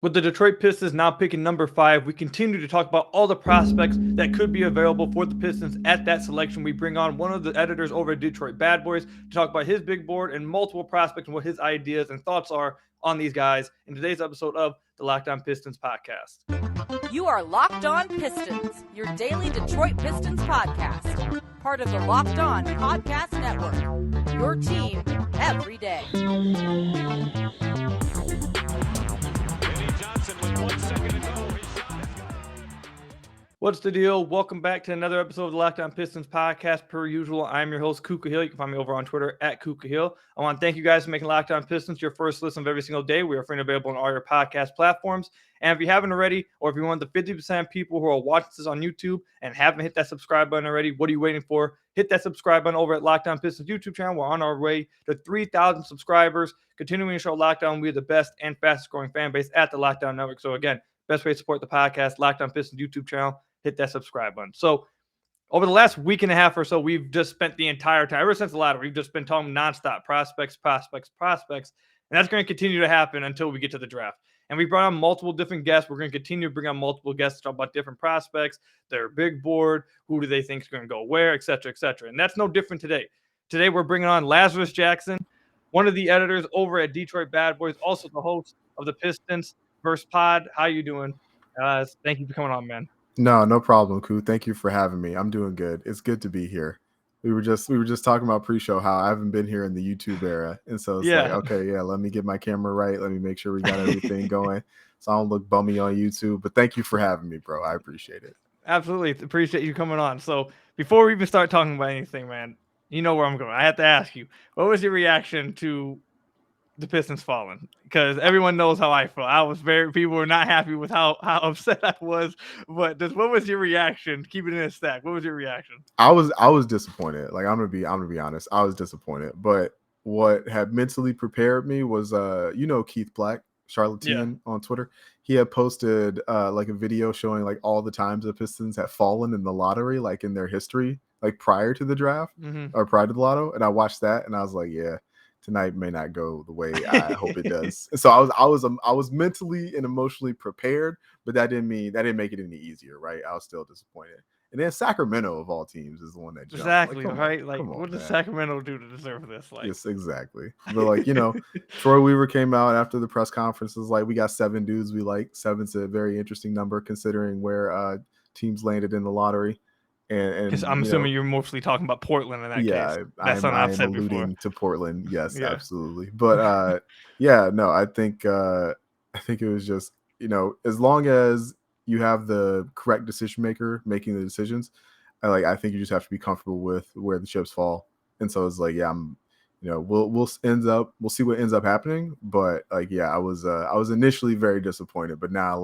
With the Detroit Pistons now picking number 5, we continue to talk about all the prospects that could be available for the Pistons at that selection. We bring on one of the editors over at Detroit Bad Boys to talk about his big board and multiple prospects and what his ideas and thoughts are on these guys in today's episode of the Locked On Pistons podcast. You are Locked On Pistons, your daily Detroit Pistons podcast. Part of the Locked On Podcast Network, your team every day. What's the deal? Welcome back to another episode of the Locked On Pistons podcast. Per usual, I'm your host, Kuka Hill. You can find me over on Twitter at Kuka Hill. I want to thank you guys for making Locked On Pistons your first listen of every single day. We are free and available on all your podcast platforms. And if you haven't already, or if you're one of the 50% of people who are watching this on YouTube and haven't hit that subscribe button already, what are you waiting for? Hit that subscribe button over at Locked On Pistons YouTube channel. We're on our way to 3,000 subscribers, continuing to show Locked On. We are the best and fastest growing fan base at the Locked On Network. So again, best way to support the podcast, Locked On Pistons YouTube channel. Hit that subscribe button. So over the last week and a half or so, we've just spent the entire time, ever since the ladder, we've just been talking nonstop prospects. And that's going to continue to happen until we get to the draft. And we brought on multiple different guests. We're going to continue to bring on multiple guests to talk about different prospects, their big board, who do they think is going to go where, et cetera, et cetera. And that's no different today. Today, we're bringing on Lazarus Jackson, one of the editors over at Detroit Bad Boys, also the host of the Pistons Versus Pod. How you doing? Thank you for coming on, man. No problem, Koo. Thank you for having me. I'm doing good. It's good to be here. We were just talking about pre-show how I haven't been here in the YouTube era, and so it's like, okay, yeah, let me get my camera right. Let me make sure we got everything going, so I don't look bummy on YouTube. But thank you for having me, bro. I appreciate it. Absolutely appreciate you coming on. So before we even start talking about anything, man, you know where I'm going. I have to ask you, what was your reaction to the Pistons falling? Because everyone knows how I feel. People were not happy with how upset I was. But what was your reaction? Keeping it in a stack. What was your reaction? I was disappointed. Like I'm gonna be honest. I was disappointed. But what had mentally prepared me was Keith Black, Charlatan on Twitter. He had posted like a video showing like all the times the Pistons had fallen in the lottery, like in their history, like prior to the draft or prior to the lotto. And I watched that and I was like, yeah, tonight may not go the way I hope it does. So I was mentally and emotionally prepared, but that didn't make it any easier, right? I was still disappointed. And then Sacramento of all teams is the one that jumped. Exactly, right? Like, what does Sacramento do to deserve this? Like, yes, exactly. But like, Troy Weaver came out after the press conference, was like, we got 7 dudes we like. 7's a very interesting number considering where teams landed in the lottery. And I'm assuming you're mostly talking about Portland in that case. That's something I've said before. To Portland, yes, absolutely. But I think it was just, as long as you have the correct decision maker making the decisions, I think you just have to be comfortable with where the chips fall. And so it's like, we'll see what ends up happening. But I was initially very disappointed, but now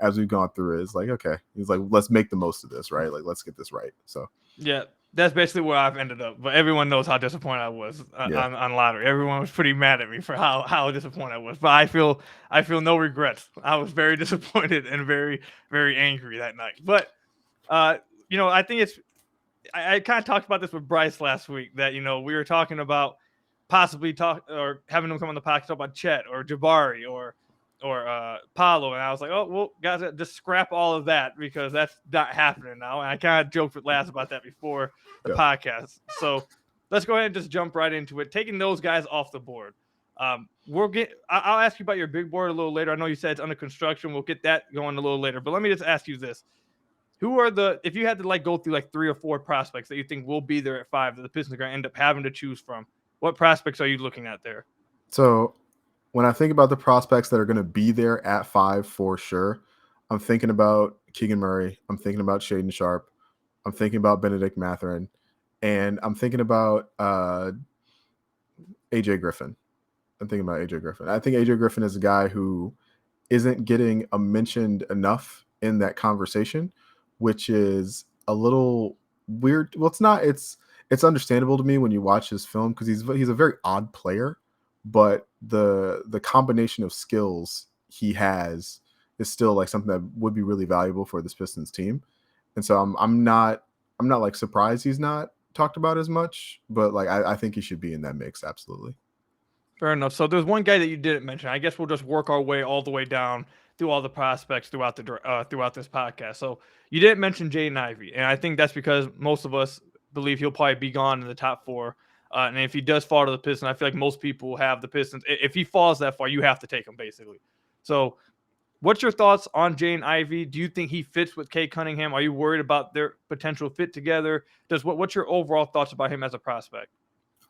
as we've gone through it, it's like, okay, he's like, let's make the most of this, right? Like, let's get this right. So yeah, that's basically where I've ended up. But everyone knows how disappointed I was on lottery. Everyone was pretty mad at me for how disappointed I was. But I feel no regrets. I was very disappointed and very, very angry that night. But I think I kind of talked about this with Bryce last week that we were talking about possibly having him come on the podcast talk about Chet or Jabari or Paulo, and I was like, oh, well, guys, just scrap all of that because that's not happening now. And I kind of joked with Laz about that before the podcast. So let's go ahead and just jump right into it. Taking those guys off the board. I'll ask you about your big board a little later. I know you said it's under construction. We'll get that going a little later. But let me just ask you this. Who are if you had to go through 3 or 4 prospects that you think will be there at 5 that the Pistons are going to end up having to choose from, what prospects are you looking at there? So when I think about the prospects that are going to be there at 5 for sure, I'm thinking about Keegan Murray. I'm thinking about Shaden Sharp. I'm thinking about Benedict Mathurin. And I'm thinking about AJ Griffin. I think AJ Griffin is a guy who isn't getting mentioned enough in that conversation, which is a little weird. Well, it's not. It's understandable to me when you watch his film because he's a very odd player. But the combination of skills he has is still something that would be really valuable for this Pistons team. And so I'm not surprised he's not talked about as much, but I think he should be in that mix. Absolutely. Fair enough. So there's one guy that you didn't mention. I guess we'll just work our way all the way down through all the prospects throughout this podcast. So you didn't mention Jaden Ivey, and I think that's because most of us believe he'll probably be gone in the top 4. And if he does fall to the Pistons, I feel like most people have the Pistons. If he falls that far, you have to take him basically. So what's your thoughts on Jaden Ivey? Do you think he fits with Cade Cunningham? Are you worried about their potential fit together? What's your overall thoughts about him as a prospect?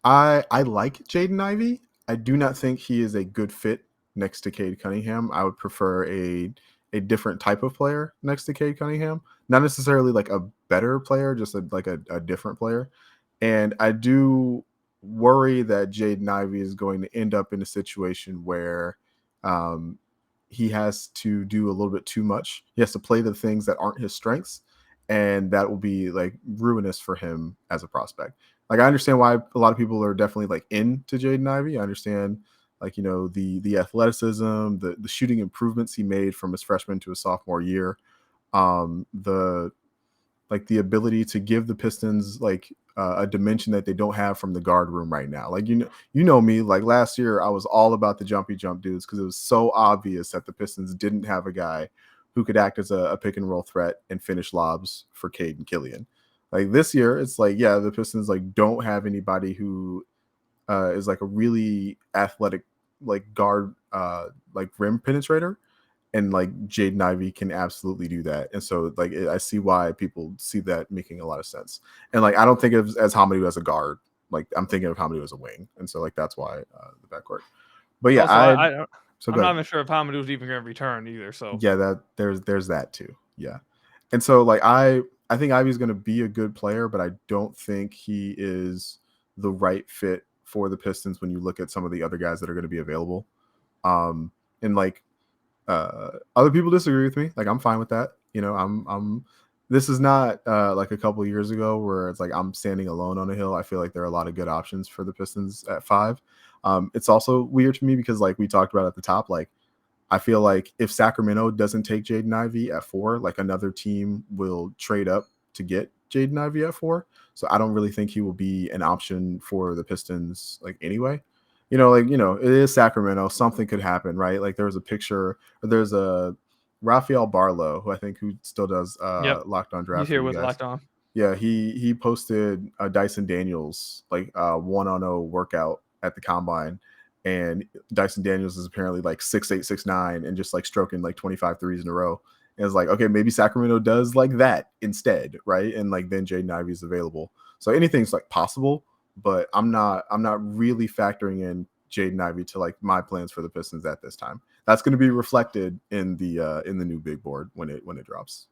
I like Jaden Ivey. I do not think he is a good fit next to Cade Cunningham. I would prefer a different type of player next to Cade Cunningham. Not necessarily like a better player, just a different player. And I do worry that Jaden Ivey is going to end up in a situation where he has to do a little bit too much. He has to play the things that aren't his strengths, and that will be like ruinous for him as a prospect. Like, I understand why a lot of people are definitely like into Jaden Ivey. I understand, like, you know, the athleticism, the shooting improvements he made from his freshman to his sophomore year, the ability to give the Pistons like a dimension that they don't have from the guard room right now. Like, you know me, like last year I was all about the jumpy jump dudes because it was so obvious that the Pistons didn't have a guy who could act as a pick and roll threat and finish lobs for Cade and Killian. Like this year, it's like, yeah, the Pistons like don't have anybody who is like a really athletic like guard like rim penetrator, and like Jaden Ivey can absolutely do that. And so like I see why people see that making a lot of sense. And like I don't think of as Hamidou as a guard. Like I'm thinking of Hamidou as a wing, and so like that's why the backcourt. But yeah, also, so I'm not even sure if Hamidou's even going to return either. So yeah, that there's that too. Yeah, and so like I think Ivey's going to be a good player, but I don't think he is the right fit for the Pistons when you look at some of the other guys that are going to be available. And like other people disagree with me. Like I'm fine with that. You know, I'm this is not like a couple years ago where it's like I'm standing alone on a hill. I feel like there are a lot of good options for the Pistons at 5. It's also weird to me because like we talked about at the top, like I feel like if Sacramento doesn't take Jaden Ivey at 4, like another team will trade up to get Jaden Ivey at 4. So I don't really think he will be an option for the Pistons like anyway. You know, like, you know, it is Sacramento. Something could happen, right? Like there's a Rafael Barlow, who still does Locked On Draft. He's here with Locked On. Yeah, he posted Dyson Daniels like 1-on-0 workout at the combine. And Dyson Daniels is apparently like 6'8", 6'9", and just like stroking like 25 threes in a row. And it's like, okay, maybe Sacramento does like that instead, right? And like then Jaden Ivey is available. So anything's like possible, but I'm not really factoring in Jaden Ivey to like my plans for the Pistons at this time. That's going to be reflected in the new big board when it drops.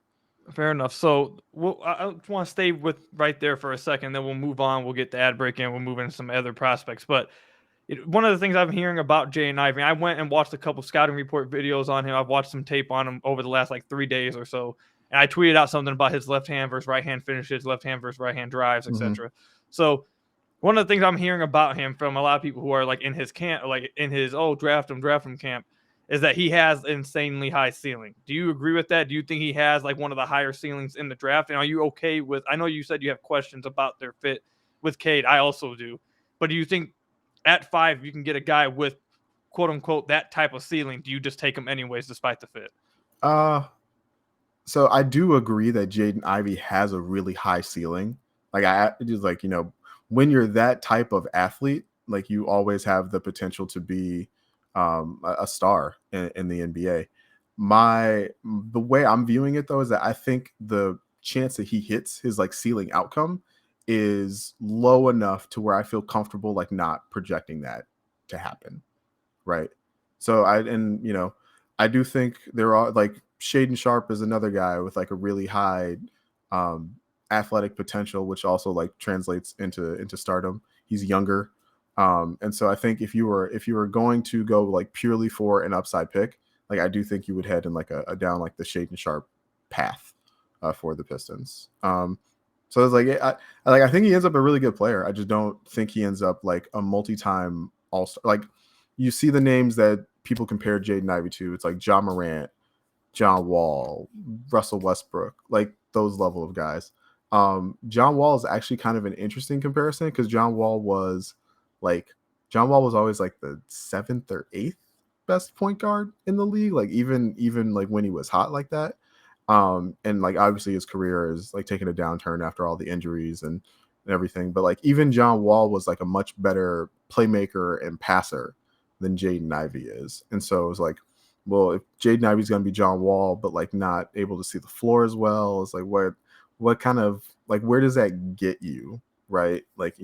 Fair enough. So I want to stay with right there for a second, then we'll move on. We'll get the ad break in. We'll move into some other prospects, but one of the things I'm hearing about Jaden Ivey, I went and watched a couple scouting report videos on him. I've watched some tape on him over the last like 3 days or so. And I tweeted out something about his left hand versus right hand finishes, left hand versus right hand drives, etc. So one of the things I'm hearing about him from a lot of people who are like in his camp, like in his, draft him camp, is that he has insanely high ceiling. Do you agree with that? Do you think he has like one of the higher ceilings in the draft? And are you okay with, I know you said you have questions about their fit with Cade. I also do. But do you think at 5, you can get a guy with quote unquote that type of ceiling? Do you just take him anyways, despite the fit? So I do agree that Jaden Ivey has a really high ceiling. Like I just like, you know, when you're that type of athlete, like you always have the potential to be a star in the NBA. The way I'm viewing it though is that I think the chance that he hits his like ceiling outcome is low enough to where I feel comfortable like not projecting that to happen, right? So I do think there are like Shaden Sharp is another guy with like a really high athletic potential, which also like translates into stardom. He's younger, and so I think if you were going to go like purely for an upside pick, like I do think you would head in like a down like the Shaden Sharp path for the Pistons. So it's like I think he ends up a really good player. I just don't think he ends up like a multi-time all-star. Like you see the names that people compare Jaden Ivey to. It's like John Morant, John Wall, Russell Westbrook, like those level of guys. John Wall is actually kind of an interesting comparison because John Wall was always like the 7th or 8th best point guard in the league, like even like when he was hot like that. And like obviously his career is like taking a downturn after all the injuries and everything. But like even John Wall was like a much better playmaker and passer than Jaden Ivey is. And so it was like, well, if Jaden Ivey's gonna be John Wall, but like not able to see the floor as well, it's like what kind of like where does that get you, right? Like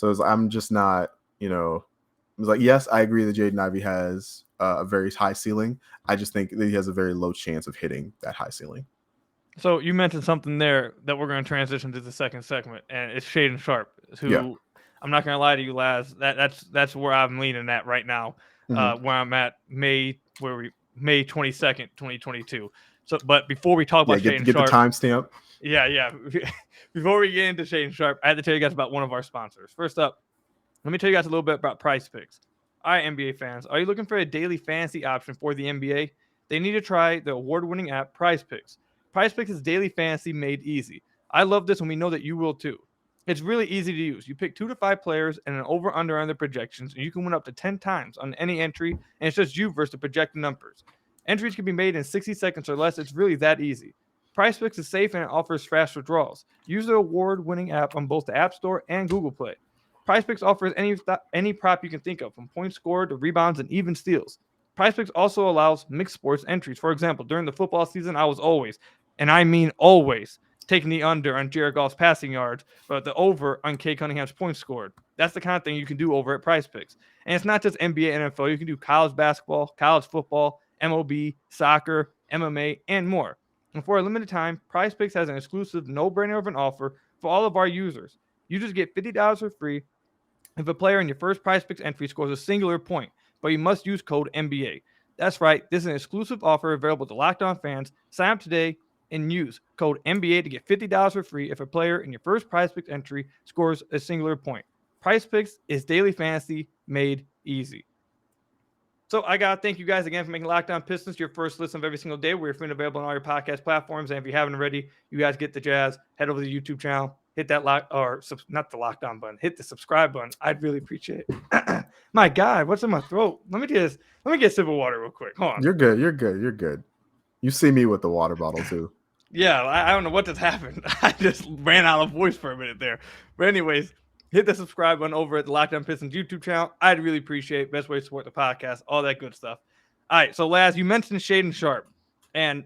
I'm just not, you know, it was like, yes, I agree that Jaden Ivey has a very high ceiling. I just think that he has a very low chance of hitting that high ceiling. So you mentioned something there that we're going to transition to the second segment, and it's Shaden Sharp, who I'm not going to lie to you, Laz. That's where I'm leaning at right now, where I'm at May 22nd, 2022. So, but before we talk about get Shaden Sharp, the timestamp. Yeah. Before we get into Shaden Sharp, I had to tell you guys about one of our sponsors. First up, let me tell you guys a little bit about PrizePicks. All right, NBA fans, are you looking for a daily fantasy option for the NBA? They need to try the award-winning app PrizePicks. PrizePicks is daily fantasy made easy. I love this, and we know that you will too. It's really easy to use. You pick 2 to 5 players and an over/under on the projections, and you can win up to 10 times on any entry, and it's just you versus the projected numbers. Entries can be made in 60 seconds or less. It's really that easy. PrizePicks is safe and it offers fast withdrawals. Use the award-winning app on both the App Store and Google Play. PrizePicks offers any prop you can think of, from points scored to rebounds and even steals. PrizePicks also allows mixed sports entries. For example, during the football season, I was always, and I mean always, taking the under on Jared Goff's passing yards, but the over on Kay Cunningham's points scored. That's the kind of thing you can do over at PrizePicks. And it's not just NBA and NFL. You can do college basketball, college football, MLB, soccer, MMA, and more. And for a limited time, PrizePicks has an exclusive no-brainer of an offer for all of our users. You just get $50 for free if a player in your first PrizePicks entry scores a singular point, but you must use code NBA. That's right, this is an exclusive offer available to Locked On fans. Sign up today and use code NBA to get $50 for free if a player in your first PrizePicks entry scores a singular point. PrizePicks is daily fantasy made easy. So I got to thank you guys again for making Locked On Pistons your first listen of every single day. We're free and available on all your podcast platforms. And if you haven't already, you guys get the jazz. Head over to the YouTube channel. Hit that not the Locked On button. Hit the subscribe button. I'd really appreciate it. My God, what's in my throat? Let me get a sip of water real quick. Hold on. You're good. You see me with the water bottle too. Yeah, I don't know what just happened. I just ran out of voice for a minute there. But anyways, hit the subscribe button over at the Locked On Pistons YouTube channel. I'd really appreciate it. Best way to support the podcast, all that good stuff. All right, so Laz, you mentioned Shaden Sharp. And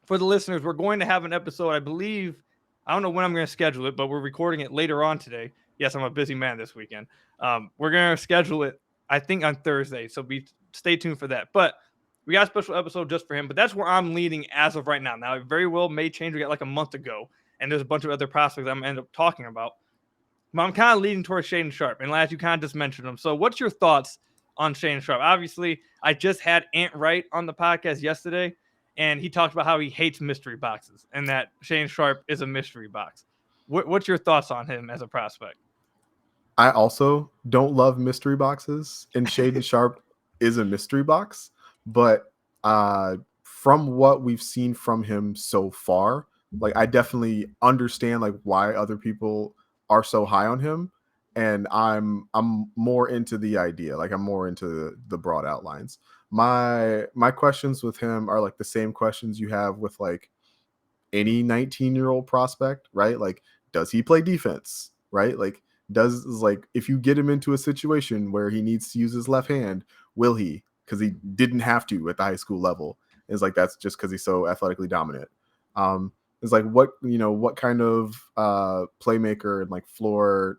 for the listeners, we're going to have an episode, I believe, I don't know when I'm going to schedule it, but we're recording it later on today. Yes, I'm a busy man this weekend. We're going to schedule it, I think, on Thursday, so stay tuned for that. But we got a special episode just for him, but that's where I'm leading as of right now. Now, it very well may change. We got like a month ago, and there's a bunch of other prospects I'm going to end up talking about. But I'm kind of leading towards Shaden Sharp, and Laz, you kind of just mentioned him. So what's your thoughts on Shaden Sharp? Obviously, I just had Ant Wright on the podcast yesterday, and he talked about how he hates mystery boxes and that Shaden Sharp is a mystery box. What's your thoughts on him as a prospect? I also don't love mystery boxes, and Shaden Sharp is a mystery box. But from what we've seen from him so far, like I definitely understand like why other people are so high on him, and I'm more into the idea. Like I'm more into the broad outlines. My questions with him are like the same questions you have with like any 19-year-old prospect, right? Like, does he play defense, right? Like, if you get him into a situation where he needs to use his left hand, will he? Because he didn't have to at the high school level. It's like that's just because he's so athletically dominant. It's like what kind of playmaker and like floor,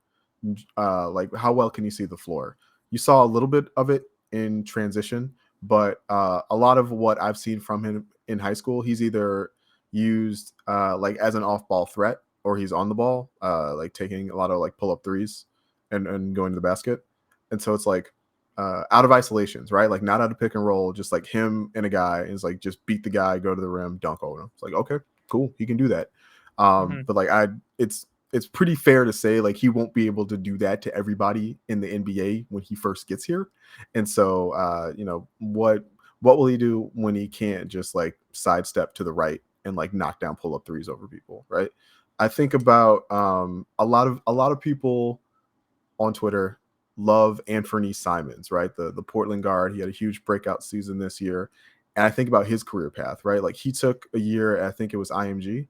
like how well can you see the floor? You saw a little bit of it in transition, but a lot of what I've seen from him in high school, he's either used like as an off-ball threat, or he's on the ball, like taking a lot of like pull-up threes and going to the basket. And so it's like out of isolations, right? Like not out of pick and roll, just like him and a guy is like just beat the guy, go to the rim, dunk over him. It's like, okay, cool, he can do that. But like it's pretty fair to say like he won't be able to do that to everybody in the NBA when he first gets here. And so what will he do when he can't just like sidestep to the right and like knock down pull-up threes over people, right? I think about a lot of people on Twitter love Anthony Simons, right? The Portland guard. He had a huge breakout season this year. And I think about his career path, right? Like he took a year, I think it was IMG,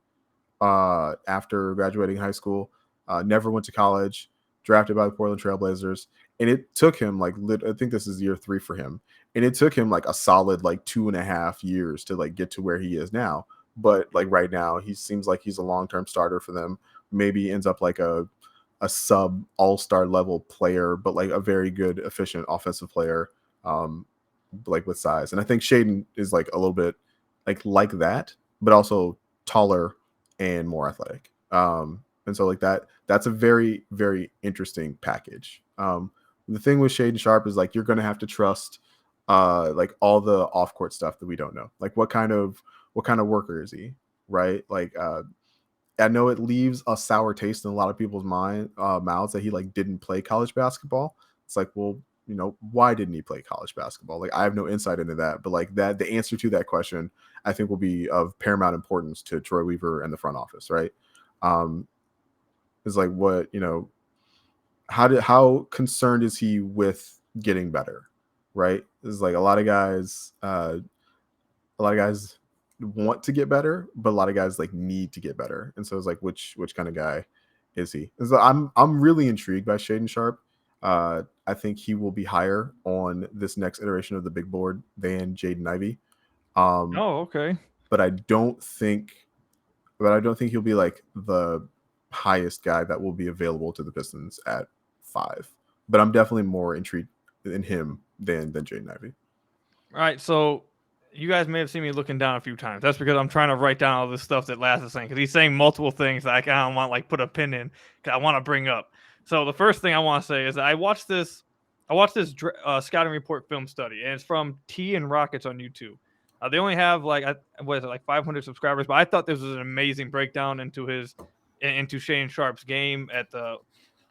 after graduating high school, never went to college, drafted by the Portland Trailblazers. And it took him like, I think this is year 3 for him. And it took him like a solid like 2.5 years to like get to where he is now. But like right now, he seems like he's a long-term starter for them. Maybe ends up like a sub all-star level player, but like a very good, efficient offensive player, like with size. And I think Shaden is like a little bit like that, but also taller and more athletic. And so like that's a very, very interesting package. The thing with Shaden Sharp is like you're gonna have to trust like all the off-court stuff that we don't know. Like what kind of worker is he, right? Like I know it leaves a sour taste in a lot of people's mouths that he like didn't play college basketball. It's like, well, you know, why didn't he play college basketball? Like I have no insight into that, but like that, the answer to that question, I think will be of paramount importance to Troy Weaver and the front office, right? It's like what, you know, how concerned is he with getting better, right? It's like a lot of guys want to get better, but a lot of guys like need to get better. And so it's like which kind of guy is he? And so I'm really intrigued by Shaden Sharp. I think he will be higher on this next iteration of the big board than Jaden Ivey. Okay. But I don't think he'll be like the highest guy that will be available to the Pistons at 5. But I'm definitely more intrigued in him than Jaden Ivey. All right, so you guys may have seen me looking down a few times. That's because I'm trying to write down all this stuff that Laz is saying, because he's saying multiple things that I kind of want like put a pin in, because I want to bring up. So the first thing I want to say is that I watched this scouting report film study, and it's from T and Rockets on YouTube. They only have like 500 subscribers, but I thought this was an amazing breakdown into Shaden Sharp's game at the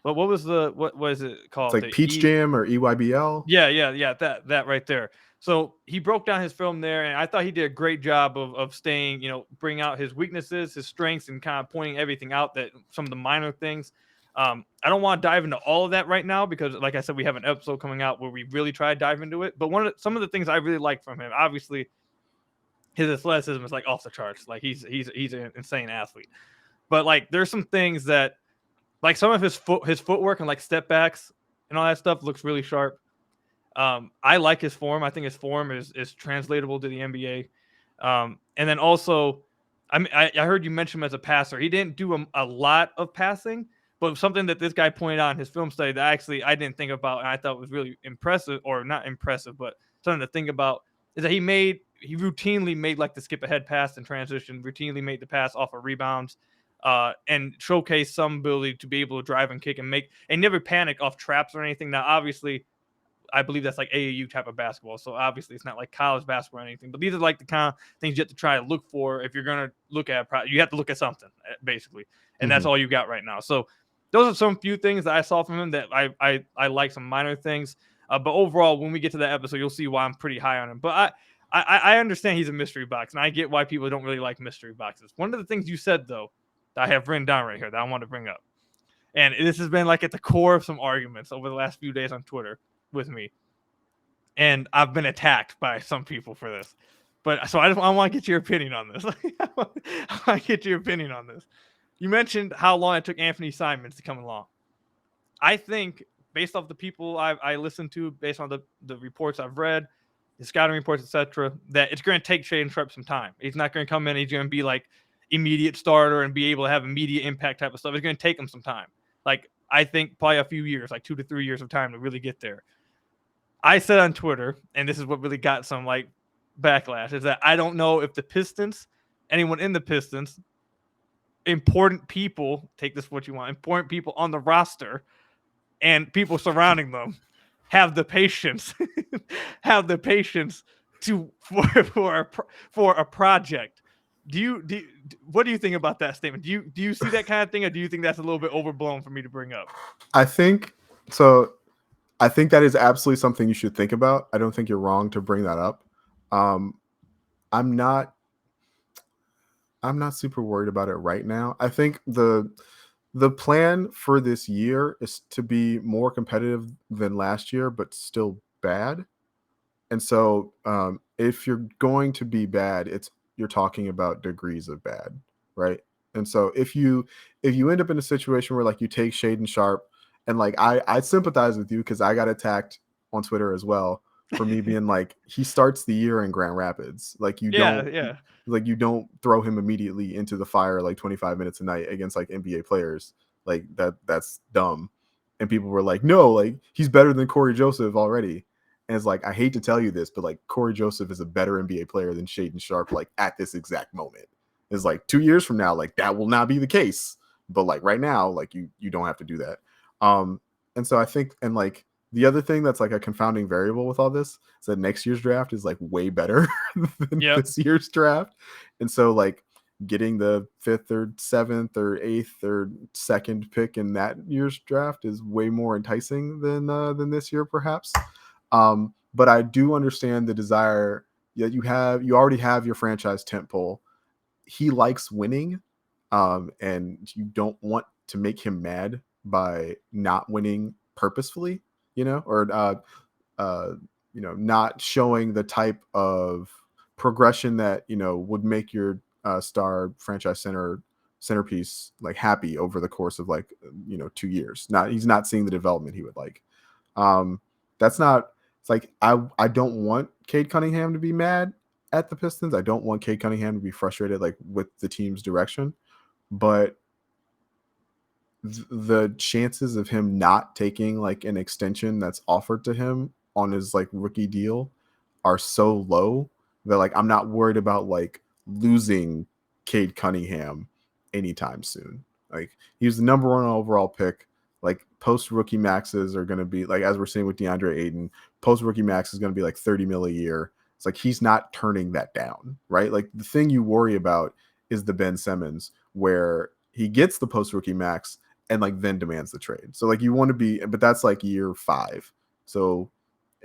what was it called? It's like Peach Jam or EYBL. Yeah, that right there. So he broke down his film there, and I thought he did a great job of staying, you know, bring out his weaknesses, his strengths, and kind of pointing everything out, that some of the minor things. I don't want to dive into all of that right now because, like I said, we have an episode coming out where we really try to dive into it. But some of the things I really like from him, obviously, his athleticism is like off the charts. Like he's an insane athlete. But like there's some things that, like some of his footwork and like step backs and all that stuff looks really sharp. I like his form. I think his form is translatable to the NBA. And then also, I heard you mention him as a passer. He didn't do a lot of passing, but something that this guy pointed out in his film study that actually I didn't think about and I thought was really impressive, or not impressive, but something to think about, is that he routinely made like the skip ahead pass in transition, routinely made the pass off of rebounds, and showcase some ability to be able to drive and kick and never panic off traps or anything. Now, obviously, I believe that's like AAU type of basketball. So obviously it's not like college basketball or anything, but these are like the kind of things you have to try to look for. If you're going to look at, you have to look at something basically. And that's all you got right now. So those are some few things that I saw from him that I like, some minor things. But overall, when we get to that episode, you'll see why I'm pretty high on him. But I understand he's a mystery box, and I get why people don't really like mystery boxes. One of the things you said, though, that I have written down right here that I want to bring up, and this has been like at the core of some arguments over the last few days on Twitter with me, and I've been attacked by some people for this. But so I want to get your opinion on this. I want to get your opinion on this. You mentioned how long it took Anthony Simons to come along. I think, based off the people I listened to, based on the reports I've read, the scouting reports, etc., that it's going to take Shaden Sharp some time. He's not going to come in, he's going to be like immediate starter and be able to have immediate impact type of stuff. It's going to take him some time. Like, I think probably a few years, like 2 to 3 years of time to really get there. I said on Twitter, and this is what really got some like backlash, is that I don't know if the Pistons, anyone in the Pistons, important people, take this for what you want, important people on the roster and people surrounding them have the patience for a project. What do you think about that statement? Do you see that kind of thing, or do you think that's a little bit overblown for me to bring up? I think so. I think that is absolutely something you should think about. I don't think you're wrong to bring that up. I'm not super worried about it right now. I think the the plan for this year is to be more competitive than last year, but still bad. And so, if you're going to be bad, you're talking about degrees of bad, right? And so if you end up in a situation where like you take Shaden Sharp, and like I sympathize with you because I got attacked on Twitter as well for me being like, he starts the year in Grand Rapids. Like Yeah. you don't throw him immediately into the fire like 25 minutes a night against like NBA players. Like that's dumb. And people were like, no, like he's better than Corey Joseph already. And it's like, I hate to tell you this, but like Corey Joseph is a better NBA player than Shaden Sharp, like at this exact moment. It's like 2 years from now, like that will not be the case. But like right now, like you don't have to do that. And so I think, and like the other thing that's like a confounding variable with all this is that next year's draft is like way better than this year's draft. And so like getting the 5th or 7th or 8th or 2nd pick in that year's draft is way more enticing than this year, perhaps. But I do understand the desire that you already have your franchise tentpole. He likes winning, and you don't want to make him mad by not winning purposefully, or not showing the type of progression that would make your star franchise centerpiece like happy over the course of like 2 years. He's not seeing the development he would like. That's not. It's like I don't want Cade Cunningham to be mad at the Pistons. I don't want Cade Cunningham to be frustrated like with the team's direction, but the chances of him not taking like an extension that's offered to him on his like rookie deal are so low that like I'm not worried about like losing Cade Cunningham anytime soon. Like he was the number 1 overall pick. Like post rookie maxes are going to be like, as we're seeing with DeAndre Ayton, post rookie max is going to be like 30 mil a year. It's like he's not turning that down, right? Like the thing you worry about is the Ben Simmons, where he gets the post rookie max and like then demands the trade. So like you want to be, but that's like year 5. So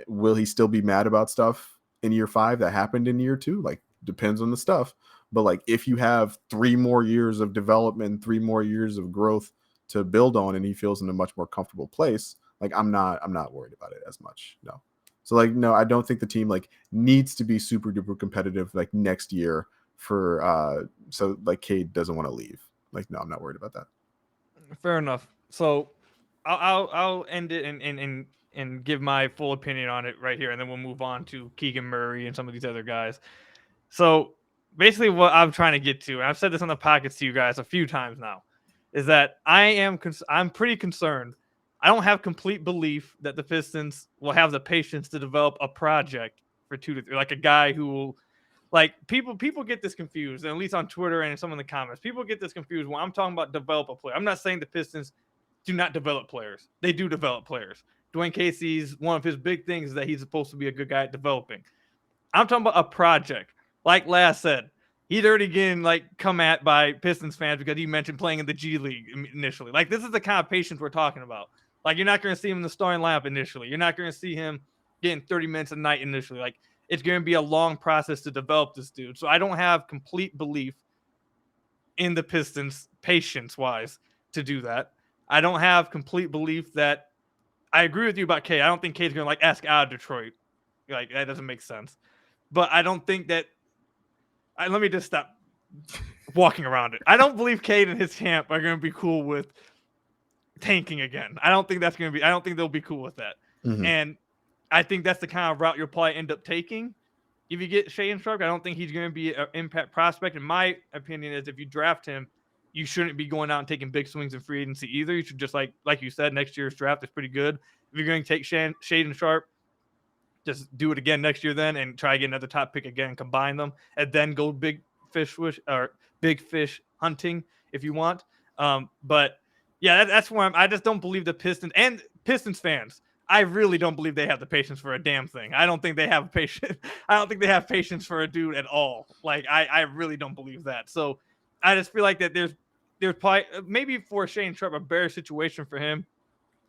will he still be mad about stuff in year 5 that happened in year 2? Like depends on the stuff. But like if you have 3 more years of development, 3 more years of growth to build on, and he feels in a much more comfortable place, like I'm not worried about it as much. No. So like, no, I don't think the team like needs to be super duper competitive like next year for so like Cade doesn't want to leave. Like, no, I'm not worried about that. Fair enough. So I'll end it and give my full opinion on it right here, and then we'll move on to Keegan Murray and some of these other guys. So basically what I'm trying to get to, and I've said this on the pockets to you guys a few times now, is that I'm pretty concerned. I don't have complete belief that the Pistons will have the patience to develop a project for 2 to 3, like a guy who will, like people get this confused, and at least on Twitter and some in the comments, people get this confused when I'm talking about develop a player. I'm not saying the Pistons do not develop players. They do develop players. Dwayne Casey's one of his big things is that he's supposed to be a good guy at developing. I'm talking about a project. Like Laz said, he'd already getting like come at by Pistons fans because he mentioned playing in the G League initially. Like this is the kind of patience we're talking about. Like you're not going to see him in the starting lineup initially. You're not going to see him getting 30 minutes a night initially. Like it's going to be a long process to develop this dude. So I don't have complete belief in the Pistons patience-wise to do that. I don't have complete belief that I agree with you about Cade. I don't think Cade's going to like ask out of Detroit. Like that doesn't make sense. But I don't think that let me just stop walking around it. I don't believe Cade and his camp are going to be cool with tanking again. I don't think they'll be cool with that. Mm-hmm. And I think that's the kind of route you'll probably end up taking. If you get Shaden Sharp, I don't think he's going to be an impact prospect. In my opinion, is if you draft him, you shouldn't be going out and taking big swings in free agency either. You should just like you said, next year's draft is pretty good. If you're going to take Shaden Sharp, just do it again next year then and try to get another top pick again and combine them and then go big fish hunting if you want. But yeah, that's where I just don't believe the Pistons and Pistons fans. I really don't believe they have the patience for a damn thing. I don't think they have patience. I don't think they have patience for a dude at all. Like I really don't believe that. So I just feel like that there's probably maybe for Shaden Sharp a better situation for him.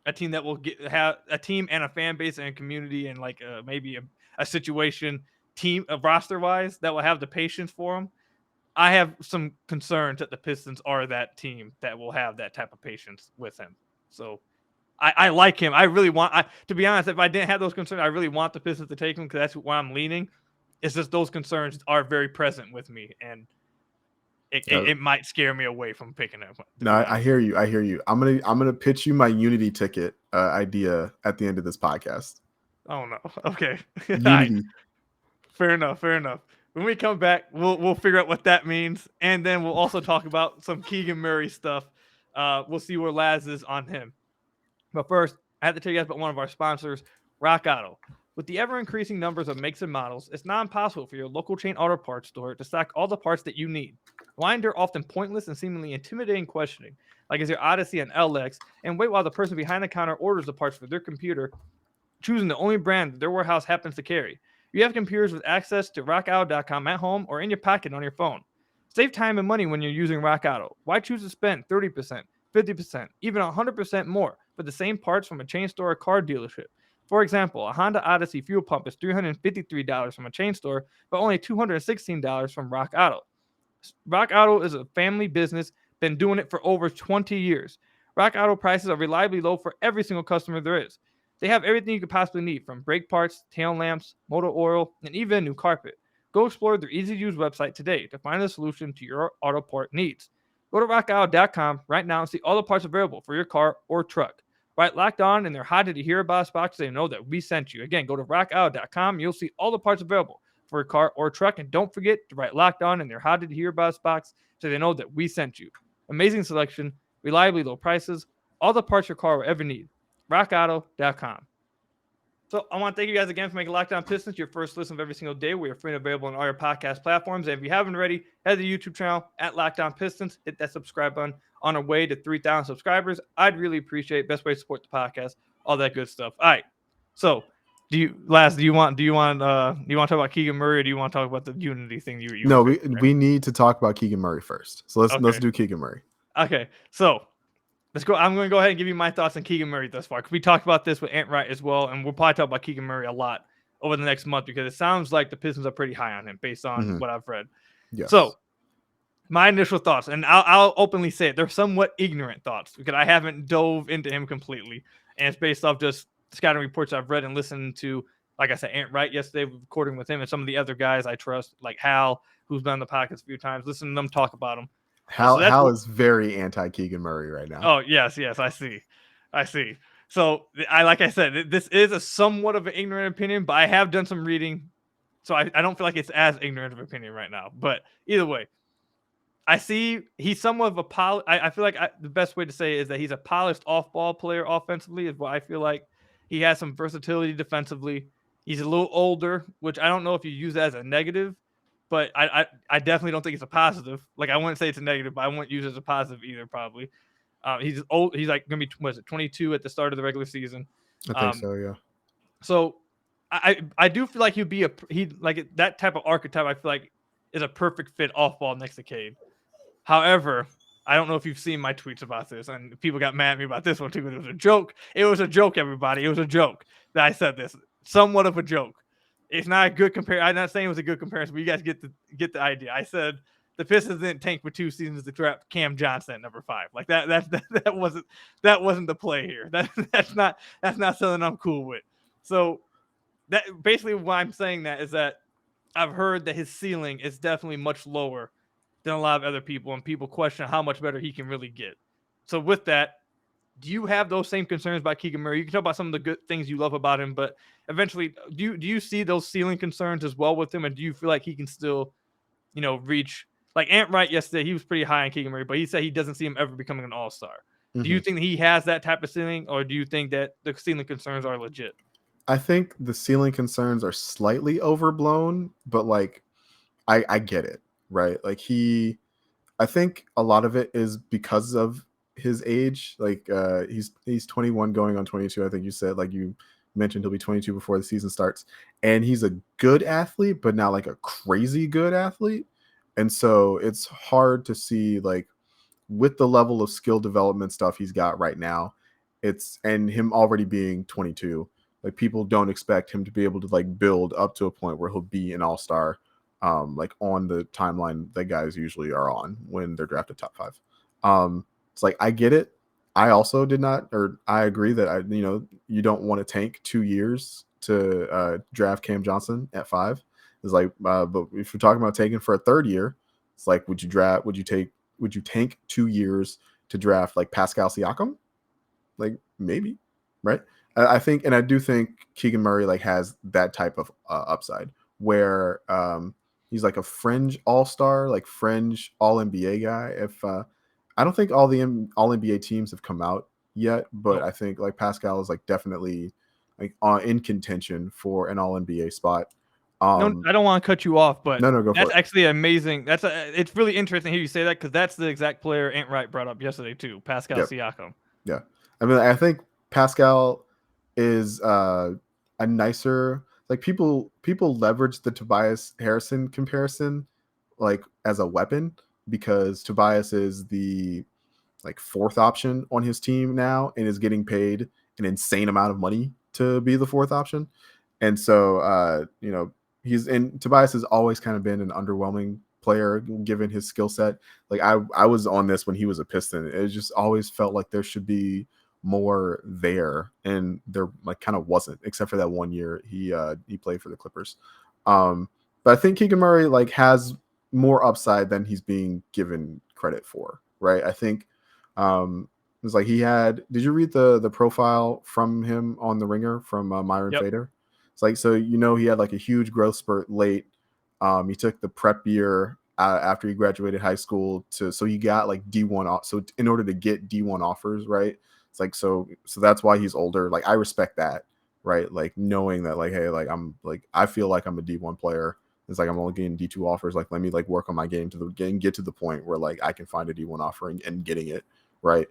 A team that will have a team and a fan base and a community and like maybe a situation team roster wise that will have the patience for him. I have some concerns that the Pistons are that team that will have that type of patience with him. So I like him. I really want. To be honest, if I didn't have those concerns, I really want the Pistons to take him because that's where I'm leaning. It's just those concerns are very present with me, and it might scare me away from picking him. No, I hear you. I hear you. I'm gonna pitch you my Unity ticket idea at the end of this podcast. Oh no. Okay. Unity. Right. Fair enough. When we come back, we'll figure out what that means, and then we'll also talk about some Keegan Murray stuff. We'll see where Laz is on him. But first, I have to tell you guys about one of our sponsors, RockAuto. With the ever-increasing numbers of makes and models, it's not impossible for your local chain auto parts store to stock all the parts that you need. Why endure often pointless and seemingly intimidating questioning, like is your Odyssey and LX, and wait while the person behind the counter orders the parts for their computer, choosing the only brand that their warehouse happens to carry? You have computers with access to RockAuto.com at home or in your pocket on your phone. Save time and money when you're using RockAuto. Why choose to spend 30%, 50%, even 100% more for the same parts from a chain store or car dealership? For example, a Honda Odyssey fuel pump is $353 from a chain store, but only $216 from RockAuto. RockAuto is a family business, been doing it for over 20 years. RockAuto prices are reliably low for every single customer there is. They have everything you could possibly need, from brake parts, tail lamps, motor oil, and even a new carpet. Go explore their easy-to-use website today to find a solution to your auto part needs. Go to rockauto.com right now and see all the parts available for your car or truck. Right, locked on in their How Did You Hear About Us box so they know that we sent you. Again, go to rockauto.com. You'll see all the parts available for your car or truck. And don't forget to write locked on in their How Did You Hear About Us box so they know that we sent you. Amazing selection, reliably low prices, all the parts your car will ever need. rockauto.com. So I want to thank you guys again for making Locked On Pistons your first listen of every single day. We are free and available on all your podcast platforms. And if you haven't already, head to the YouTube channel at Locked On Pistons. Hit that subscribe button. On our way to 3,000 subscribers, I'd really appreciate it. Best way to support the podcast, all that good stuff. All right. So, do you want to talk about Keegan Murray, or do you want to talk about the Unity thing? No, we need to talk about Keegan Murray first. So let's do Keegan Murray. Okay. So let's go. I'm going to go ahead and give you my thoughts on Keegan Murray thus far, because we talked about this with Ant Wright as well, and we'll probably talk about Keegan Murray a lot over the next month because it sounds like the Pistons are pretty high on him based on what I've read. Yes. So my initial thoughts, and I'll openly say it, they're somewhat ignorant thoughts because I haven't dove into him completely, and it's based off just scouting reports I've read and listened to. Like I said, Ant Wright yesterday, recording with him, and some of the other guys I trust, like Hal, who's been on the podcast a few times. Listen to them talk about him. Hal is very anti Keegan Murray right now. Oh yes, I see. So like I said, this is a somewhat of an ignorant opinion, but I have done some reading, so I don't feel like it's as ignorant of an opinion right now. But either way, I see he's somewhat of a I feel like the best way to say it is that he's a polished off-ball player offensively is what I feel like. He has some versatility defensively. He's a little older, which I don't know if you use that as a negative, but I definitely don't think it's a positive. Like, I wouldn't say it's a negative, but I wouldn't use it as a positive either, probably. He's old. He's like going to be, 22 at the start of the regular season. I think so, yeah. So I do feel like he like that type of archetype. I feel like is a perfect fit off ball next to Cade. However, I don't know if you've seen my tweets about this, and people got mad at me about this one too, but it was a joke. It was a joke, everybody. It was a joke that I said this. Somewhat of a joke. It's not a good comparison. I'm not saying it was a good comparison, but you guys get the idea. I said the Pistons didn't tank for 2 seasons to draft Cam Johnson at number 5. Like that wasn't the play here. That's not something I'm cool with. So that basically why I'm saying that is that I've heard that his ceiling is definitely much lower than a lot of other people, and people question how much better he can really get. So with that, do you have those same concerns about Keegan Murray? You can talk about some of the good things you love about him, but eventually, do you see those ceiling concerns as well with him, and do you feel like he can still, reach? Like Ant Wright yesterday, he was pretty high on Keegan Murray, but he said he doesn't see him ever becoming an all-star. Mm-hmm. Do you think that he has that type of ceiling, or do you think that the ceiling concerns are legit? I think the ceiling concerns are slightly overblown, but like I get it, right? Like I think a lot of it is because of his age. Like he's 21 going on 22. I think you said, like you mentioned, he'll be 22 before the season starts, and he's a good athlete, but not like a crazy good athlete. And so it's hard to see, like, with the level of skill development stuff he's got right now, and him already being 22, like people don't expect him to be able to like build up to a point where he'll be an all-star like on the timeline that guys usually are on when they're drafted top 5. It's like, I get it. I also did not, or I agree that you don't want to tank 2 years to draft Cam Johnson at 5. It's like, but if you're talking about taking for a third year, it's like, would you tank 2 years to draft like Pascal Siakam? Like, maybe, right? I think, and I do think Keegan Murray like has that type of upside where he's like a fringe all-star, like fringe all-NBA guy. If I don't think all the all-NBA teams have come out yet, but I think like Pascal is like definitely like in contention for an all-NBA spot. No, I don't want to cut you off, but no, go that's for it. actually amazing. It's really interesting to hear you say that, because that's the exact player Ant Wright brought up yesterday too, Pascal Siakam. Yeah, I mean, I think Pascal is a nicer, like people leverage the Tobias Harrison comparison like as a weapon, because Tobias is the like 4th option on his team now and is getting paid an insane amount of money to be the 4th option. And so Tobias has always kind of been an underwhelming player given his skill set. Like I was on this when he was a Piston. It just always felt like there should be more there, and there like kind of wasn't, except for that 1 year he played for the Clippers. But I think Keegan Murray like has more upside than he's being given credit for, right? I think it's like did you read the profile from him on The Ringer from Myron Fader? It's like, so he had like a huge growth spurt late. He took the prep year after he graduated high school so he got like D1 so in order to get D1 offers, right? It's like, so that's why he's older. Like, I respect that, right? Like, knowing that like, hey, like I feel like I'm a D1 player. It's like, I'm only getting D2 offers. Like, let me like work on my game get to the point where like I can find a D1 offer and getting it, right?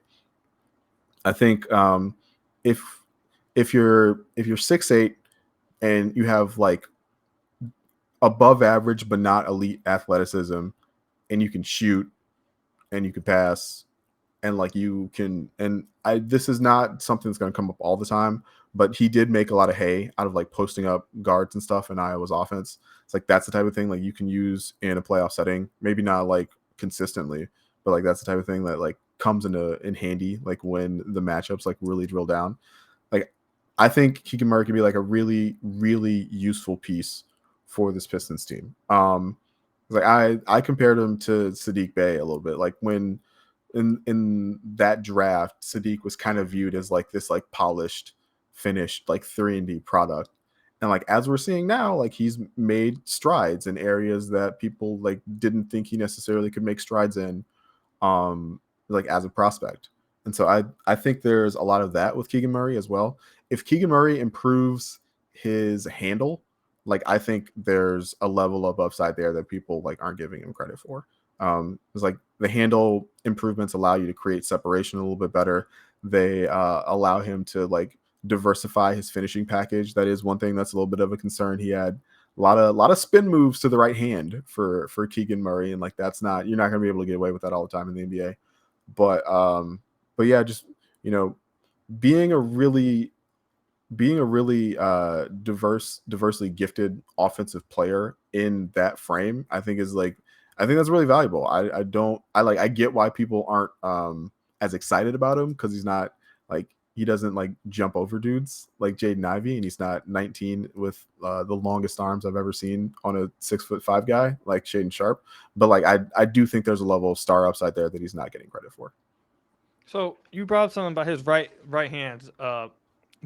I think if you're 6'8" and you have like above average but not elite athleticism, and you can shoot and you can pass, and like you can, and this is not something that's going to come up all the time, but he did make a lot of hay out of like posting up guards and stuff in Iowa's offense. It's like, that's the type of thing like you can use in a playoff setting, maybe not like consistently, but like that's the type of thing that like comes in handy like when the matchups like really drill down. Like, I think Keegan Murray could be like a really, really useful piece for this Pistons team. Like I compared him to Sadiq Bey a little bit. Like, when in that draft, Sadiq was kind of viewed as like this like polished, finished like 3-and-D product. And like, as we're seeing now, like he's made strides in areas that people like didn't think he necessarily could make strides in, like as a prospect. And so I think there's a lot of that with Keegan Murray as well. If Keegan Murray improves his handle, like I think there's a level of upside there that people like aren't giving him credit for. It's like the handle improvements allow you to create separation a little bit better. They allow him to like diversify his finishing package. That is one thing that's a little bit of a concern. He had a lot of spin moves to the right hand for Keegan Murray, and like you're not going to be able to get away with that all the time in the NBA. But yeah, just being a really diversely gifted offensive player in that frame, I think that's really valuable. I get why people aren't as excited about him, because he's not like, he doesn't like jump over dudes like Jaden Ivey, and he's not 19 with the longest arms I've ever seen on a 6'5" guy like Shaden Sharp. But like I do think there's a level of star upside there that he's not getting credit for. So you brought up something about his right hands.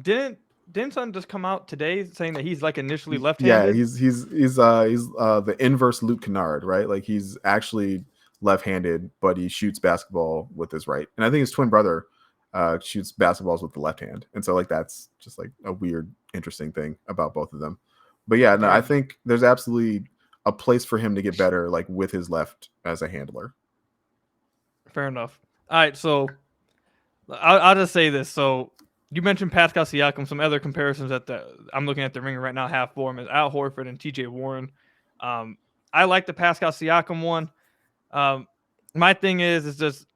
Didn't something just come out today saying that he's like initially left-handed? Yeah, he's the inverse Luke Kennard, right? Like, he's actually left-handed, but he shoots basketball with his right. And I think his twin brother shoots basketballs with the left hand. And so like that's just like a weird, interesting thing about both of them. But yeah, no, I think there's absolutely a place for him to get better, like with his left as a handler. Fair enough. All right, so I'll just say this. So you mentioned Pascal Siakam. Some other comparisons I'm looking at the Ringer right now. Half form is Al Horford and T.J. Warren. I like the Pascal Siakam one. My thing is just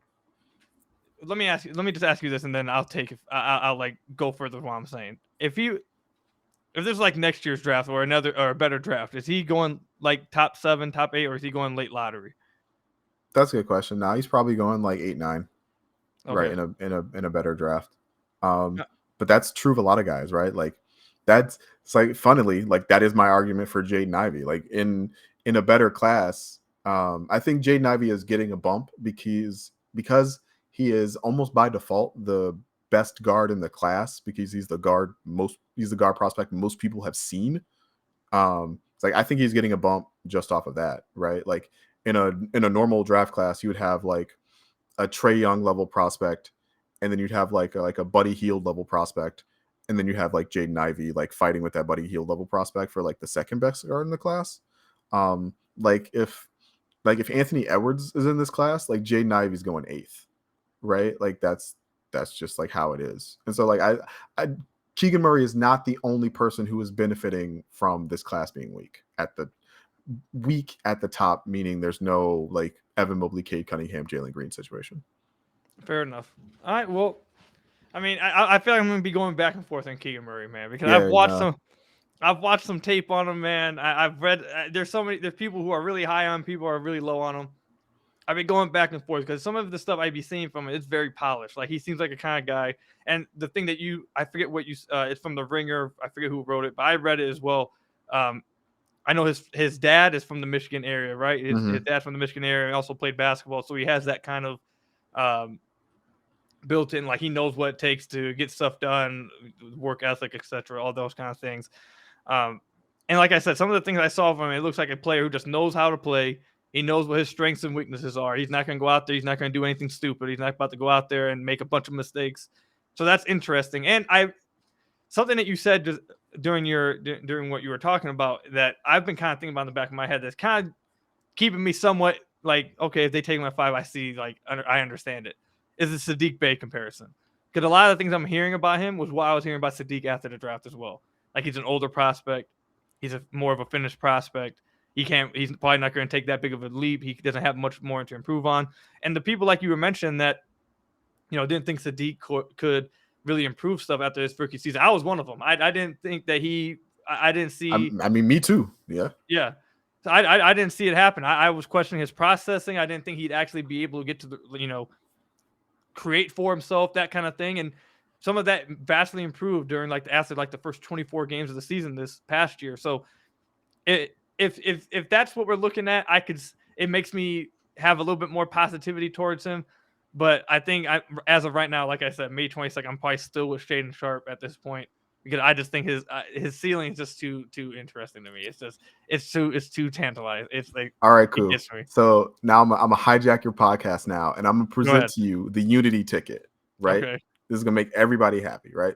let me just ask you this, and then I'll like go further with what I'm saying. If there's like next year's draft or a better draft, is he going like top 7, top 8, or is he going late lottery? That's a good question. Now he's probably going like 8, 9, right? Okay. In a better draft. But that's true of a lot of guys, right? Like it's like funnily, like that is my argument for Jaden Ivey. Like in a better class, I think Jaden Ivey is getting a bump because he is almost by default the best guard in the class because he's the guard prospect most people have seen. It's like I think he's getting a bump just off of that, right? Like in a normal draft class, you would have like a Trae Young level prospect, and then you'd have like a Buddy Hield level prospect, and then you have like Jaden Ivey like fighting with that Buddy Hield level prospect for like the second best guard in the class. Like if Anthony Edwards is in this class, like Jaden Ivey's going 8th, right? Like that's just like how it is. And so like I Keegan Murray is not the only person who is benefiting from this class being weak at the top, meaning there's no like Evan Mobley, Cade Cunningham, Jalen Green situation. Fair enough. All right. Well, I mean, I feel like I'm going to be going back and forth on Keegan Murray, man, because I've watched some tape on him, man. I've read there's people who are really high on him, people who are really low on him. I've been going back and forth because some of the stuff I'd be seeing from him, it's very polished. Like he seems like a kind of guy. And the thing that I forget what it's from the Ringer. I forget who wrote it, but I read it as well. I know his dad is from the Michigan area, right? His dad's from the Michigan area and also played basketball. So he has that kind of built in, like he knows what it takes to get stuff done, work ethic, etc., all those kind of things. And like I said, some of the things I saw from him, it looks like a player who just knows how to play. He knows what his strengths and weaknesses are. He's not going to go out there. He's not going to do anything stupid. He's not about to go out there and make a bunch of mistakes. So that's interesting. And something that you said just during what you were talking about that I've been kind of thinking about in the back of my head that's kind of keeping me somewhat like, okay, if they take him at 5, I see, like, I understand it, is the Sadiq Bey comparison. Because a lot of the things I'm hearing about him was what I was hearing about Sadiq after the draft as well. Like he's an older prospect. He's more of a finished prospect. He's probably not going to take that big of a leap. He doesn't have much more to improve on. And the people like you were mentioning that, didn't think Sadiq could really improve stuff after his rookie season. I was one of them. I didn't think that I didn't see. I mean, me too. Yeah. Yeah. So I didn't see it happen. I was questioning his processing. I didn't think he'd actually be able to get to the, create for himself, that kind of thing. And some of that vastly improved during after the first 24 games of the season this past year. So if that's what we're looking at, it makes me have a little bit more positivity towards him. But I think as of right now, like I said, May 22nd, I'm probably still with Shaden Sharp at this point because I just think his ceiling is just too interesting to me. It's too tantalizing. It's like, all right, cool. So now I'm gonna hijack your podcast now, and I'm gonna present to you the Unity ticket. Right, okay. This is gonna make everybody happy, right?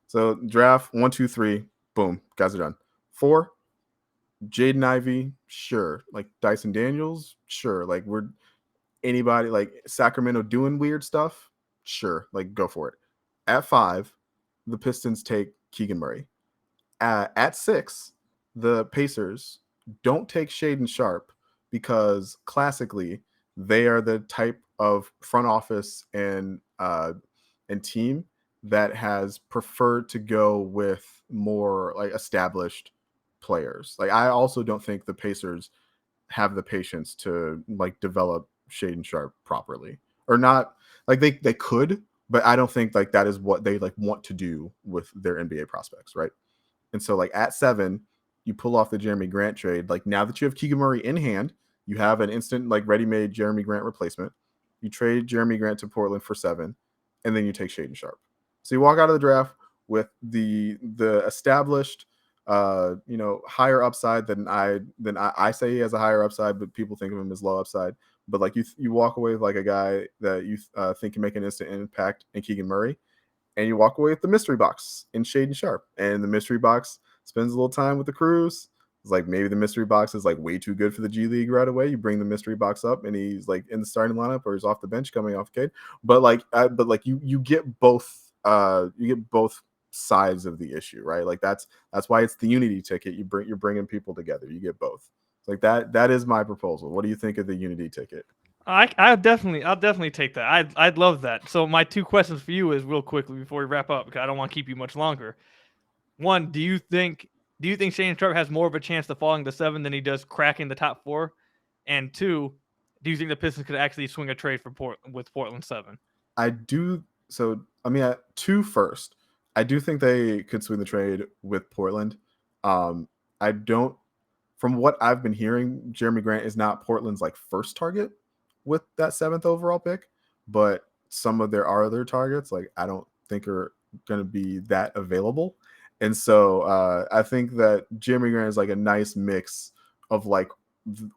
So draft 1, 2, 3, boom, guys are done. 4, Jaden Ivey, sure. Like Dyson Daniels, sure. Like anybody like Sacramento doing weird stuff, sure. Like go for it. At 5, the Pistons take Keegan Murray. At 6, the Pacers don't take Shaden Sharp because classically they are the type of front office and team that has preferred to go with more like established players. Like I also don't think the Pacers have the patience to like develop Shaden Sharp properly, or not. Like they could, but I don't think like that is what they like want to do with their NBA prospects, right? And so like at 7, you pull off the Jeremy Grant trade. Like now that you have Keegan Murray in hand, you have an instant like ready-made Jeremy Grant replacement. You trade Jeremy Grant to Portland for 7, and then you take Shaden Sharp. So you walk out of the draft with the established higher upside than I say he has a higher upside, but people think of him as low upside. But like you walk away with like a guy that you think can make an instant impact in Keegan Murray, and you walk away with the mystery box in Shaden Sharp. And the mystery box spends a little time with the Crews. It's like maybe the mystery box is like way too good for the G League right away. You bring the mystery box up, and he's like in the starting lineup, or he's off the bench coming off Cade. But you get both. You get both sides of the issue, right? Like that's why it's the Unity ticket. You're bringing people together. You get both. Like that is my proposal. What do you think of the Unity ticket? I'll definitely take that. I'd love that. So my 2 questions for you is real quickly before we wrap up, because I don't want to keep you much longer. One, do you think do you think Shaden Sharp has more of a chance to falling to 7 than he does cracking the top 4? And 2, do you think the Pistons could actually swing a trade for with Portland 7? I do. So, I mean, at 2 first, I do think they could swing the trade with Portland. I don't, from what I've been hearing, Jeremy Grant is not Portland's like first target with that 7th overall pick, but some of their other targets, like I don't think are going to be that available. And so I think that Jeremy Grant is like a nice mix of like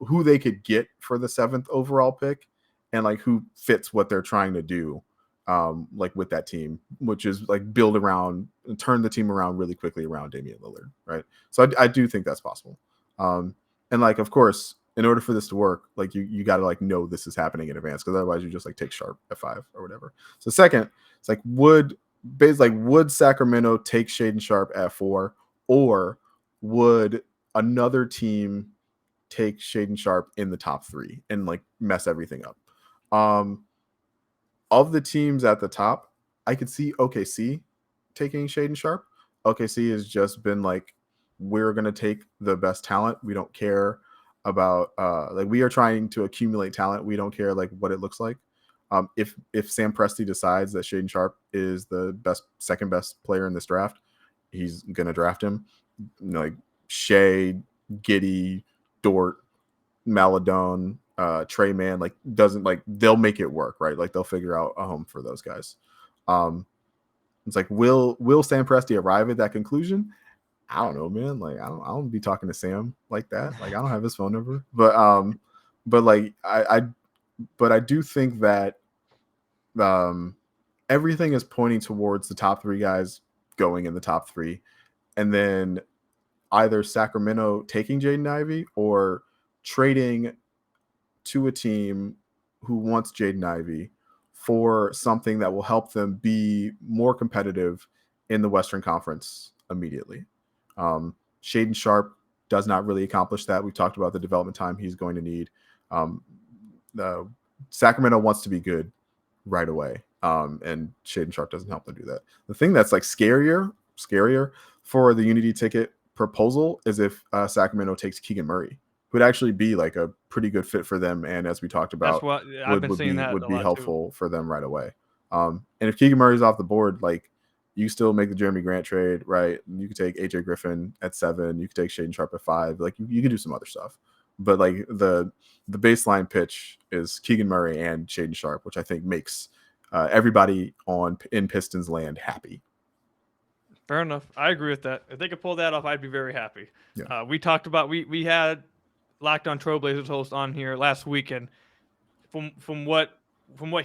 who they could get for the 7th overall pick and like who fits what they're trying to do, like with that team, which is like build around and turn the team around really quickly around Damian Lillard, right? So I do think that's possible. And like, of course, in order for this to work, like you got to like know this is happening in advance, because otherwise you just like take Sharp at 5 or whatever. So second, it's like would Sacramento take Shaden Sharp at 4, or would another team take Shaden Sharp in the top 3 and like mess everything up? Of the teams at the top, I could see OKC taking Shaden Sharp. OKC has just been like, we're going to take the best talent. We don't care about like we are trying to accumulate talent. We don't care like what it looks like. If Sam Presti decides that Shaden Sharp is the second best player in this draft, he's going to draft him. You know, like Shea, Giddey, Dort, Maladone, Trey Mann, like doesn't like they'll make it work, right? Like they'll figure out a home for those guys. It's like will Sam Presti arrive at that conclusion? I don't know, man. Like I don't be talking to Sam like that. Like I don't have his phone number, but like I do think that everything is pointing towards the top 3 guys going in the top 3, and then either Sacramento taking Jaden Ivey or trading to a team who wants Jaden Ivey for something that will help them be more competitive in the Western Conference immediately. Shaden Sharp does not really accomplish that. We've talked about the development time he's going to need. Sacramento wants to be good right away, and Shaden Sharp doesn't help them do that. The thing that's like scarier for the Unity ticket proposal is if Sacramento takes Keegan Murray, who would actually be like a pretty good fit for them, and as we talked about, would be helpful for them right away. And if Keegan Murray's off the board, like you still make the Jeremy Grant trade, right? You could take AJ Griffin at 7. You could take Shaden Sharp at 5. Like you can do some other stuff, but like the baseline pitch is Keegan Murray and Shaden Sharp, which I think makes everybody in Pistons land happy. Fair enough. I agree with that. If they could pull that off, I'd be very happy. Yeah. We talked about we had Locked On Trailblazers host on here last week, and from what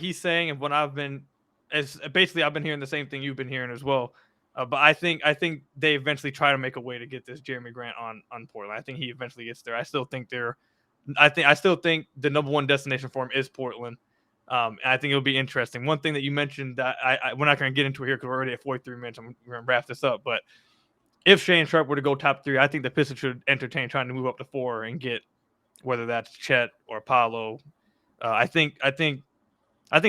he's saying and what I've been hearing the same thing you've been hearing as well. But I think they eventually try to make a way to get this Jeremy Grant on Portland. I think he eventually gets there. I still think the number one destination for him is Portland. And I think it'll be interesting. One thing that you mentioned that we're not going to get into here because we're already at 43 minutes. We're going to wrap this up. But if Shaden Sharp were to go top 3, I think the Pistons should entertain trying to move up to 4 and get whether that's Chet or Paolo. I think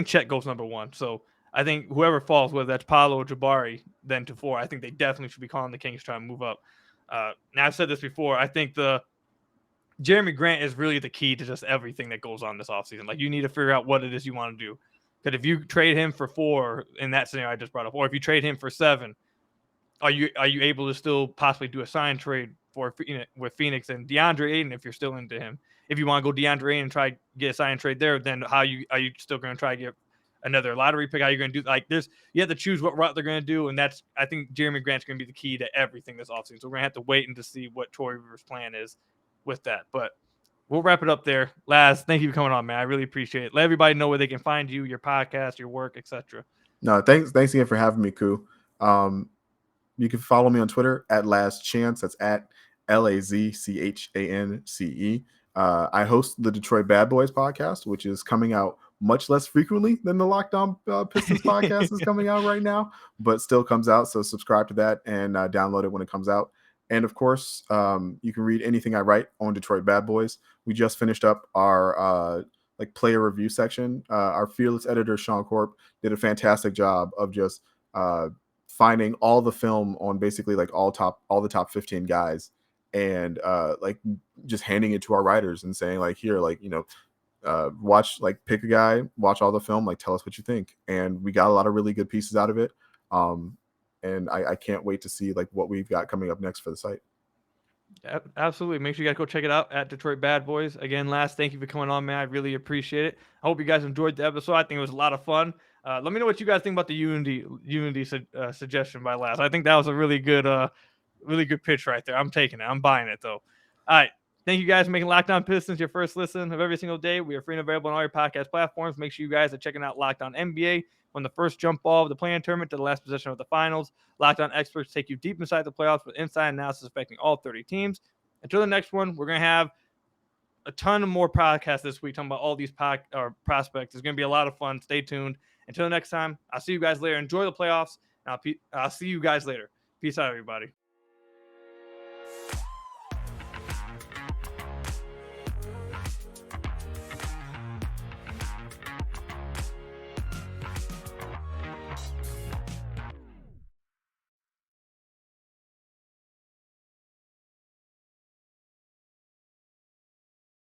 Chet goes number 1. So I think whoever falls, whether that's Paolo or Jabari, then to 4, I think they definitely should be calling the Kings trying to move up. Now I've said this before. I think the Jeremy Grant is really the key to just everything that goes on this offseason. Like you need to figure out what it is you want to do. Because if you trade him for 4 in that scenario I just brought up, or if you trade him for 7, are you able to still possibly do a sign trade with Phoenix and DeAndre Ayton if you're still into him? If you want to go DeAndre Ayton and try to get a sign trade there, then are you still going to try to get another lottery pick? How are you going to do like this? You have to choose what route they're going to do, and that's I think Jeremy Grant's going to be the key to everything this offseason. So we're going to have to wait and to see what Troy Weaver's plan is with that. But we'll wrap it up there. Laz, thank you for coming on, man. I really appreciate it. Let everybody know where they can find you, your podcast, your work, etc. No, thanks again for having me, Koo. You can follow me on Twitter at LazChance. That's at LazChance. I host the Detroit Bad Boys podcast, which is coming out much less frequently than the Locked On Pistons podcast is coming out right now, but still comes out. So subscribe to that and download it when it comes out. And of course, you can read anything I write on Detroit Bad Boys. We just finished up our player review section. Our fearless editor, Sean Corp, did a fantastic job of just finding all the film on basically like all the top 15 guys, and like just handing it to our writers and saying like, here, like, watch, like, pick a guy, watch all the film, like, tell us what you think. And we got a lot of really good pieces out of it. And I can't wait to see like what we've got coming up next for the site. Absolutely. Make sure you guys go check it out at Detroit Bad Boys. Again, Laz, thank you for coming on, man. I really appreciate it. I hope you guys enjoyed the episode. I think it was a lot of fun. Let me know what you guys think about the Unity suggestion by Laz. I think that was a really good pitch right there. I'm taking it. I'm buying it, though. All right. Thank you guys for making Locked On Pistons your first listen of every single day. We are free and available on all your podcast platforms. Make sure you guys are checking out Locked On NBA, from the first jump ball of the play-in tournament to the last possession of the finals. Locked On experts take you deep inside the playoffs with inside analysis affecting all 30 teams. Until the next one, we're going to have a ton of more podcasts this week talking about all these prospects. It's going to be a lot of fun. Stay tuned. Until next time, I'll see you guys later. Enjoy the playoffs. And I'll see you guys later. Peace out, everybody.